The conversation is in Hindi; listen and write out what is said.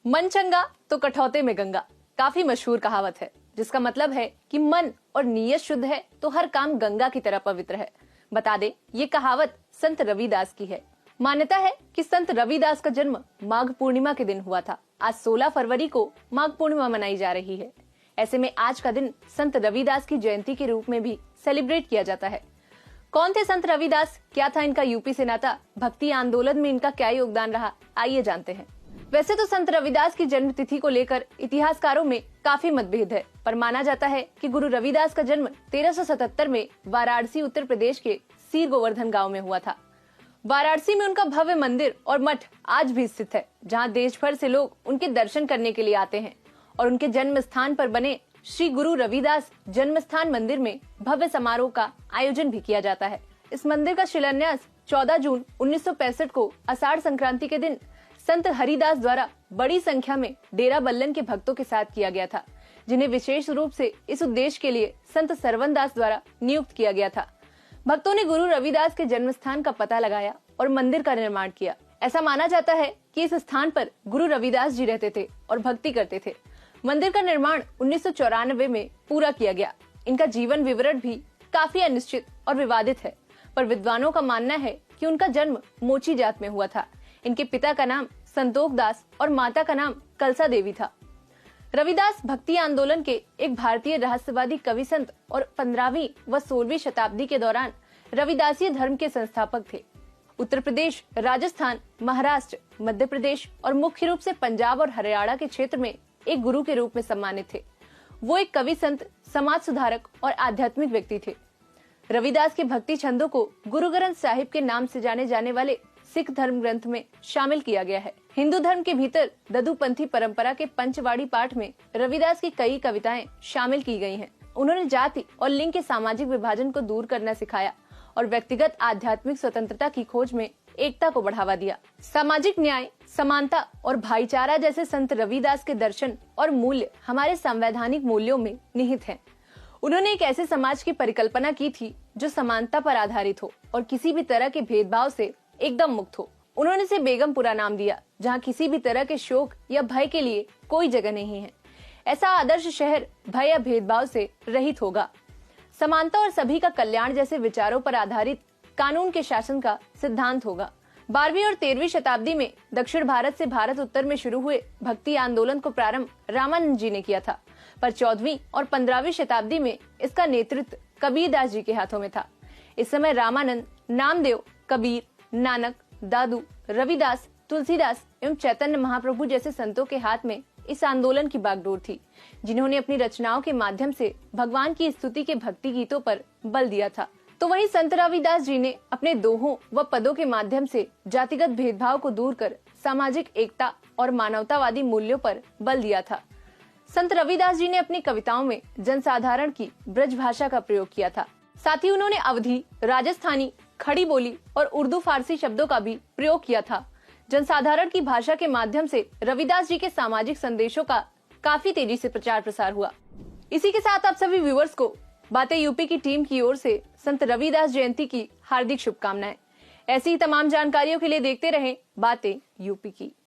मन चंगा तो कठौते में गंगा काफी मशहूर कहावत है, जिसका मतलब है कि मन और नीयत शुद्ध है तो हर काम गंगा की तरह पवित्र है। बता दे, ये कहावत संत रविदास की है। मान्यता है कि संत रविदास का जन्म माघ पूर्णिमा के दिन हुआ था। आज 16 फरवरी को माघ पूर्णिमा मनाई जा रही है। ऐसे में आज का दिन संत रविदास की जयंती के रूप में भी सेलिब्रेट किया जाता है। कौन थे संत रविदास, क्या था इनका यूपी से नाता, भक्ति आंदोलन में इनका क्या योगदान रहा, आइए जानते हैं। वैसे तो संत रविदास की जन्म तिथि को लेकर इतिहासकारों में काफी मतभेद है, पर माना जाता है कि गुरु रविदास का जन्म 1377 में वाराणसी उत्तर प्रदेश के सीर गोवर्धन गांव में हुआ था। वाराणसी में उनका भव्य मंदिर और मठ आज भी स्थित है, जहां देश भर से लोग उनके दर्शन करने के लिए आते हैं और उनके जन्म स्थान पर बने श्री गुरु रविदास जन्म स्थान मंदिर में भव्य समारोह का आयोजन भी किया जाता है। इस मंदिर का शिलान्यास 14 जून 1965 को आषाढ़ संक्रांति के दिन संत हरिदास द्वारा बड़ी संख्या में डेरा बल्लन के भक्तों के साथ किया गया था, जिन्हें विशेष रूप से इस उद्देश्य के लिए संत सरवन दास द्वारा नियुक्त किया गया था। भक्तों ने गुरु रविदास के जन्म स्थान का पता लगाया और मंदिर का निर्माण किया। ऐसा माना जाता है कि इस स्थान पर गुरु रविदास जी रहते थे और भक्ति करते थे। मंदिर का निर्माण 1994 में पूरा किया गया। इनका जीवन विवरण भी काफी अनिश्चित और विवादित है, पर विद्वानों का मानना है कि उनका जन्म मोची जात में हुआ था। इनके पिता का नाम संतोख दास और माता का नाम कलसा देवी था। रविदास भक्ति आंदोलन के एक भारतीय रहस्यवादी कवि संत और 15वीं व 16वीं शताब्दी के दौरान रविदासीय धर्म के संस्थापक थे। उत्तर प्रदेश, राजस्थान, महाराष्ट्र, मध्य प्रदेश और मुख्य रूप से पंजाब और हरियाणा के क्षेत्र में एक गुरु के रूप में सम्मानित थे। वो एक कवि संत, समाज सुधारक और आध्यात्मिक व्यक्ति थे। रविदास के भक्ति छंदों को गुरु ग्रंथ साहिब के नाम से जाने जाने वाले सिख धर्म ग्रंथ में शामिल किया गया है। हिंदू धर्म के भीतर ददुपंथी परंपरा के पंचवाड़ी पाठ में रविदास की कई कविताएं शामिल की गई हैं। उन्होंने जाति और लिंग के सामाजिक विभाजन को दूर करना सिखाया और व्यक्तिगत आध्यात्मिक स्वतंत्रता की खोज में एकता को बढ़ावा दिया। सामाजिक न्याय, समानता और भाईचारा जैसे संत रविदास के दर्शन और मूल्य हमारे संवैधानिक मूल्यों में निहित हैं। उन्होंने एक ऐसे समाज की परिकल्पना की थी जो समानता पर आधारित हो और किसी भी तरह के भेदभाव से एकदम मुक्त हो। उन्होंने इसे बेगमपुरा नाम दिया, जहाँ किसी भी तरह के शोक या भय के लिए कोई जगह नहीं है। ऐसा आदर्श शहर भय या भेदभाव से रहित होगा। समानता और सभी का कल्याण जैसे विचारों पर आधारित कानून के शासन का सिद्धांत होगा। 12वीं और 13वीं शताब्दी में दक्षिण भारत से भारत उत्तर में शुरू हुए भक्ति आंदोलन को प्रारंभ रामानंद जी ने किया था, पर 14वीं और 15वीं शताब्दी में इसका नेतृत्व कबीर दास जी के हाथों में था। इस समय रामानंद, नामदेव, कबीर, नानक, दादू, रविदास, तुलसीदास एवं चैतन्य महाप्रभु जैसे संतों के हाथ में इस आंदोलन की बागडोर थी, जिन्होंने अपनी रचनाओं के माध्यम से भगवान की स्तुति के भक्ति गीतों पर बल दिया था। तो वहीं संत रविदास जी ने अपने दोहों व पदों के माध्यम से जातिगत भेदभाव को दूर कर सामाजिक एकता और मानवतावादी मूल्यों पर बल दिया था। संत रविदास जी ने अपनी कविताओं में जनसाधारण की ब्रज भाषा का प्रयोग किया था। साथ ही उन्होंने अवधी, राजस्थानी, खड़ी बोली और उर्दू फारसी शब्दों का भी प्रयोग किया था। जनसाधारण की भाषा के माध्यम से रविदास जी के सामाजिक संदेशों का काफी तेजी से प्रचार प्रसार हुआ। इसी के साथ आप सभी व्यूअर्स को बातें यूपी की टीम की ओर से संत रविदास जयंती की हार्दिक शुभकामनाएं। ऐसी ही तमाम जानकारियों के लिए देखते रहें बातें यूपी की।